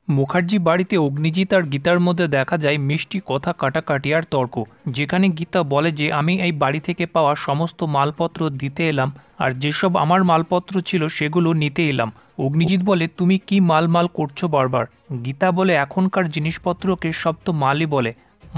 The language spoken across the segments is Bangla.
মুখার্জি বাড়িতে অগ্নিজিৎ আর গীতার মধ্যে দেখা যায় মিষ্টি কথা কাটাকাটি আর তর্ক। যেখানে গীতা বলে যে আমি এই বাড়ি থেকে পাওয়া সমস্ত মালপত্র দিতে এলাম, আর যেসব আমার মালপত্র ছিল সেগুলো নিতে এলাম। অগ্নিজিৎ বলে তুমি কি মাল মাল করছো বারবার। গীতা বলে এখনকার জিনিসপত্রকে সব তো মালই বলে,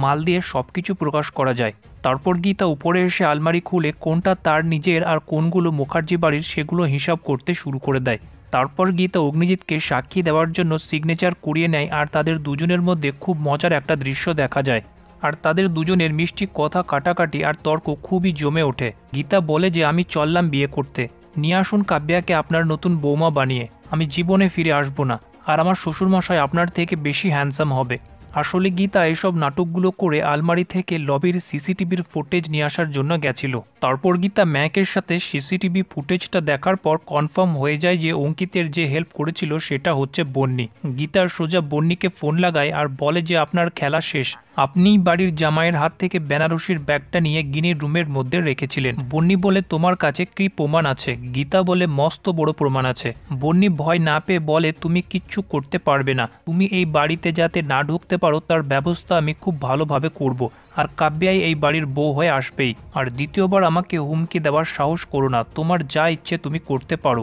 মাল দিয়ে সব কিছু প্রকাশ করা যায়। তারপর গীতা উপরে এসে আলমারি খুলে কোনটা তার নিজের আর কোনগুলো মুখার্জি বাড়ির সেগুলো হিসাব করতে শুরু করে দেয়। তারপর গীতা অগ্নিজিৎকে সাক্ষী দেওয়ার জন্য সিগনেচার করিয়ে নেয়, আর তাদের দুজনের মধ্যে খুব মজার একটা দৃশ্য দেখা যায়। আর তাদের দুজনের মিষ্টি কথা কাটাকাটি আর তর্ক খুবই জমে ওঠে। গীতা বলে যে আমি চললাম বিয়ে করতে, নিয়ে আসুন কাব্যাকে আপনার নতুন বৌমা বানিয়ে, আমি জীবনে ফিরে আসবো না, আর আমার শ্বশুরমশাই আপনার থেকে বেশি হ্যান্ডসাম হবে। আসলে গীতা এসব নাটকগুলো করে আলমারি থেকে লবির সিসিটিভির ফুটেজ নিয়ে আসার জন্য গেছিল। তারপর গীতা ম্যাকের সাথে সিসিটিভি ফুটেজটা দেখার পর কনফার্ম হয়ে যায় যে অঙ্কিতের যে হেল্প করেছিল সেটা হচ্ছে বন্নি। গীতার সোজা বন্নিকে ফোন লাগায় আর বলে যে আপনার খেলা শেষ, আপনিই বাড়ির জামাইয়ের হাত থেকে বেনারসির ব্যাগটা নিয়ে গিনির রুমের মধ্যে রেখেছিলেন। বন্নি বলে তোমার কাছে কি প্রমাণ আছে? গীতা বলে মস্ত বড় প্রমাণ আছে। বন্নি ভয় না পেয়ে বলে তুমি কিচ্ছু করতে পারবে না, তুমি এই বাড়িতে যাতে না ঢুকতে পারো তার ব্যবস্থা আমি খুব ভালোভাবে করব, আর কাব্যাই এই বাড়ির বউ হয়ে আসবেই। আর দ্বিতীয়বার আমাকে হুমকি দেওয়ার সাহস করো না, তোমার যা ইচ্ছে তুমি করতে পারো।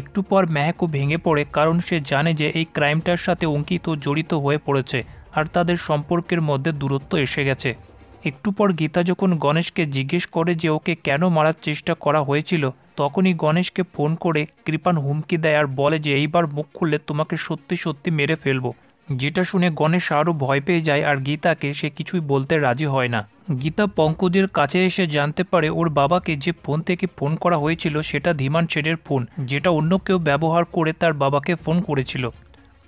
একটু পর মেহকও ভেঙে পড়ে, কারণ সে জানে যে এই ক্রাইমটার সাথে অঙ্কিত জড়িত হয়ে পড়েছে আর তাদের সম্পর্কের মধ্যে দূরত্ব এসে গেছে। একটু পর গীতা যখন গণেশকে জিজ্ঞেস করে যে ওকে কেন মারার চেষ্টা করা হয়েছিল, তখনই গণেশকে ফোন করে কৃপান হুমকি দেয় আর বলে যে এইবার মুখ খুললে তোমাকে সত্যি সত্যি মেরে ফেলবো। যেটা শুনে গণেশ আরও ভয় পেয়ে যায় আর গীতাকে সে কিছুই বলতে রাজি হয় না। গীতা পঙ্কজের কাছে এসে জানতে পারে ওর বাবাকে যে ফোন থেকে ফোন করা হয়েছিল সেটা ধীমান শেঠের ফোন, যেটা অন্য কেউ ব্যবহার করে তার বাবাকে ফোন করেছিল।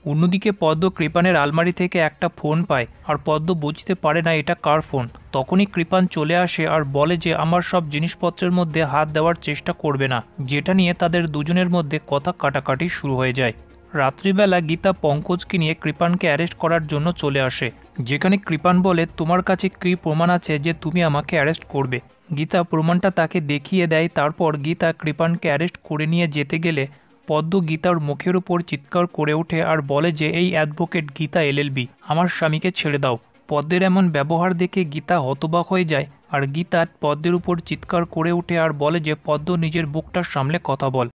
অন্যদিকে পদ্ম কৃপানের আলমারি থেকে একটা ফোন পায়, আর পদ্ম বুঝতে পারে না এটা কার ফোন। তখনই কৃপান চলে আসে আর বলে যে আমার সব জিনিসপত্রের মধ্যে হাত দেওয়ার চেষ্টা করবে না, যেটা নিয়ে তাদের দুজনের মধ্যে কথা কাটাকাটি শুরু হয়ে যায়। রাত্রিবেলা গীতা পঙ্কজকে নিয়ে কৃপানকে অ্যারেস্ট করার জন্য চলে আসে, যেখানে কৃপান বলে তোমার কাছে কী প্রমাণ আছে যে তুমি আমাকে অ্যারেস্ট করবে। গীতা প্রমাণটা তাকে দেখিয়ে দেয়। তারপর গীতা কৃপানকে অ্যারেস্ট করে নিয়ে যেতে গেলে পদ্ম গীতার মুখের উপর চিৎকার করে ওঠে আর বলে যে এই অ্যাডভোকেট গীতা এলএলবি, আমার স্বামীকে ছেড়ে দাও। পদ্মের এমন ব্যবহার দেখে গীতা হতবাক হয়ে যায়, আর গীতা পদ্মের উপর চিৎকার করে ওঠে আর বলে যে পদ্ম নিজের বুকটার সামলে কথা বল।